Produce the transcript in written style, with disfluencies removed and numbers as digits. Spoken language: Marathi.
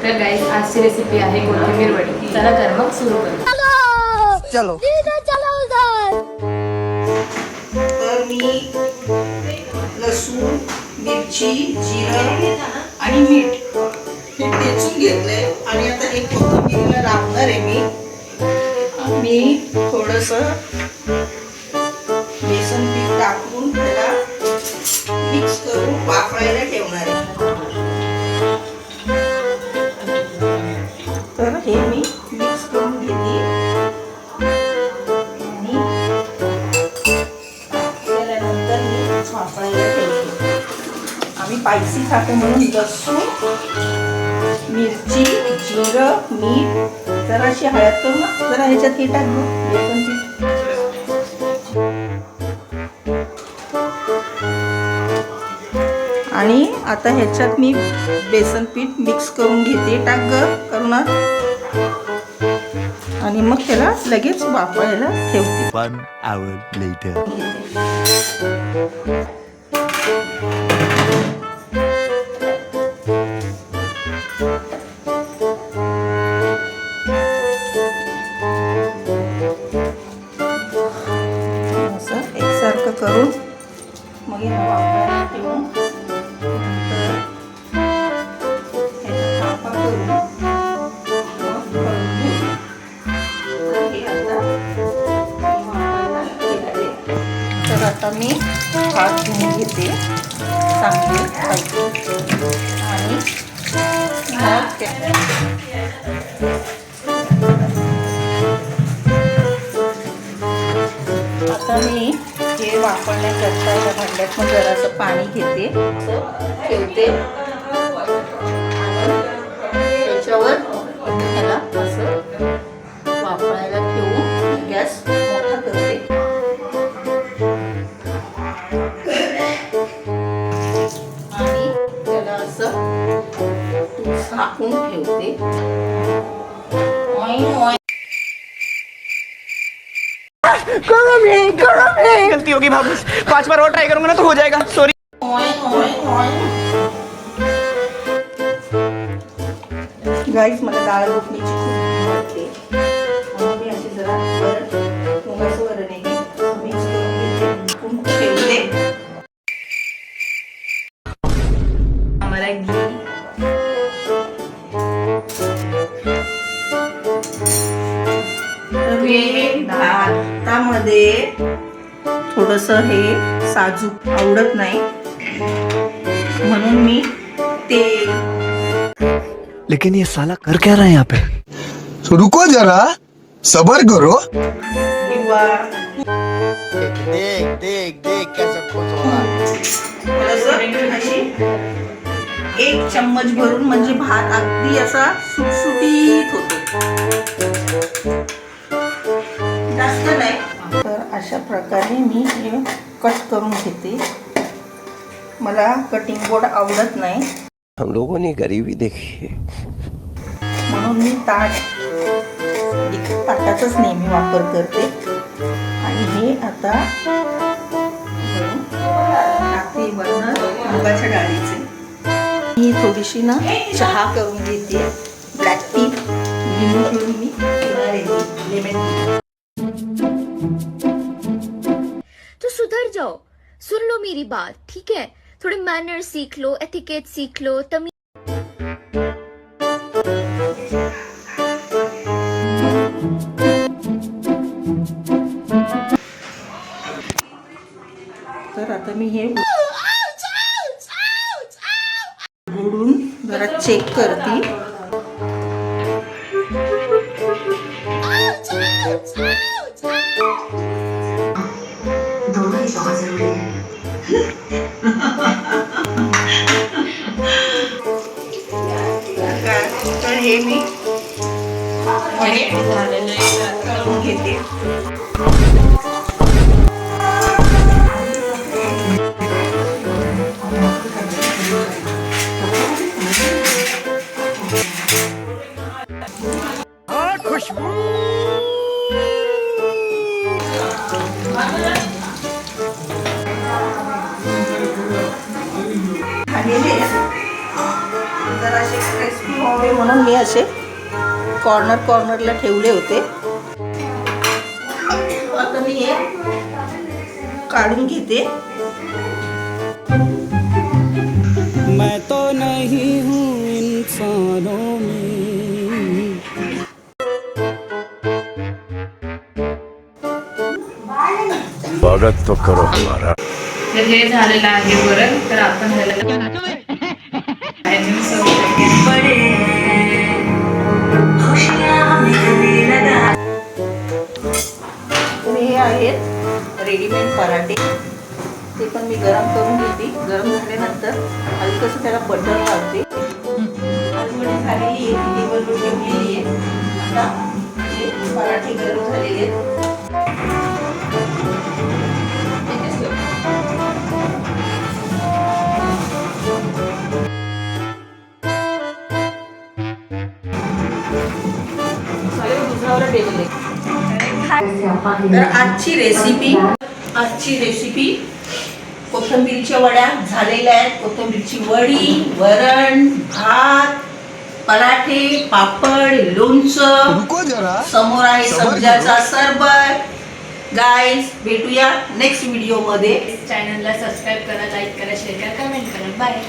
तर गाईस आजची रेसिपी आहे कोथिंबीर वडी. चला तर मग सुरू करू. चलो तर मी लसूण, मिरची, जिरं आणि मीठ हे ठेचून घेतलंय आणि आता हे कोथिंबीरीला लावणार आहे मी थोडंसं बेसन पीठ टाकून त्याला मिक्स करून वाफायला ठेवणार आहे. तर हे मी मिक्स करून घेते आणि त्यानंतर मी वाफायला ठेवते. आम्ही स्पायसी खातो म्हणून लसूण, मिरची, जिरं, मीठ, जराशी हळद करू ना, जरा ह्याच्यात हे टाकू बेसन पीठ. आणि आता ह्याच्यात मी बेसन पीठ मिक्स करून घेते. टाक ग करुणा. आणि मग त्याला लगेच वाफायला ठेवते. 1 hour later. असं एकसारखं करून मग याला वाफायला ठेवून तर आता मी हात धुवून घेते चांगली आणि मग आता मी हे वापरण्याकरता त्या भांड्यात मग जरासं पाणी घेते, ठेवते आणि त्याच्यावर ह्याला असं वापरायला ठेवून गॅस मोठा करते आणि त्याला असं झाकून ठेवते. गलती होगी भाभी, 5 बार और ट्राई करूंगा ना तो हो जाएगा. सॉरी. गाईस मला डाळ गोपनीची खूप आवडते म्हणून मी अशी जरा थोडंसं वरण मिक्स करून ठेवते. आम्हाला घी भातामध्ये थोडंसं हे साजूक आवडत नाही म्हणून मी तेल. लेकिन ये साला कर क्या रहा है यहाँ पे? तो रुको जरा सबर करो. किंवा देख कैसा खुश हो रहा है. थोडंसं अशी 1 चम्मच भरून म्हणजे भात अगदी असा सुटसुटीत होतो, जास्त नाही. तर अशा प्रकारे मी हे कट करून घेते. मला कटिंग बोर्ड आवडत नाही हम लोगों ने गरीबी देखी है म्हणून मी ताटाचाच नेहमी वापर करते. आणि हे आता टाकते वरण मुगाच्या डाळीचे. मी थोडीशी ना चहा करून घेते, ब्लॅक टी. लिंबू पिळून मी पिणार आहे, लेमन टी. तो सुधर जाओ, सुन लो मेरी बात, ठीक है? थोड़े मैनर सीख लो, एथिकेट सीख लो, तमीज. तर आता मी हे उघडून जरा चेक करते. तर हे मी करून घेते. खुशबू. झालेले जराशे क्रिस्पी व्हावे यावे म्हणून मी असे कॉर्नरला ठेवले होते. आता मी हे काढून घेते. मैं तो नहीं हूँ इंसानों में. स्वागत तो करो हमारा. तर हे झालेलं आहे वरण. तर आपण ह्याला भाजीने सर्व तर हे आहेत रेडीमेड पराठे. ते पण मी गरम करून घेते. गरम झाल्यानंतर हलकंसं त्याला बटर लावते. आलमणी झालेली आहे, टेबलवर ठेवलेली आहे. आता हे पराठे गरम झालेले आहेत. तर आजची रेसिपी कोथिंबीरच्या वड्या झालेल्या आहेत. कोथिंबीरची वडी, वरण, भात, पराठे, पापड, लोणचं, रुको जरा समोर आहे सब्जाचा सरबत. गाईज भेटूया नेक्स्ट व्हिडिओ मध्ये. चॅनलला सबस्क्राईब करा, लाईक करा, शेअर करा, कमेंट करा. बाय.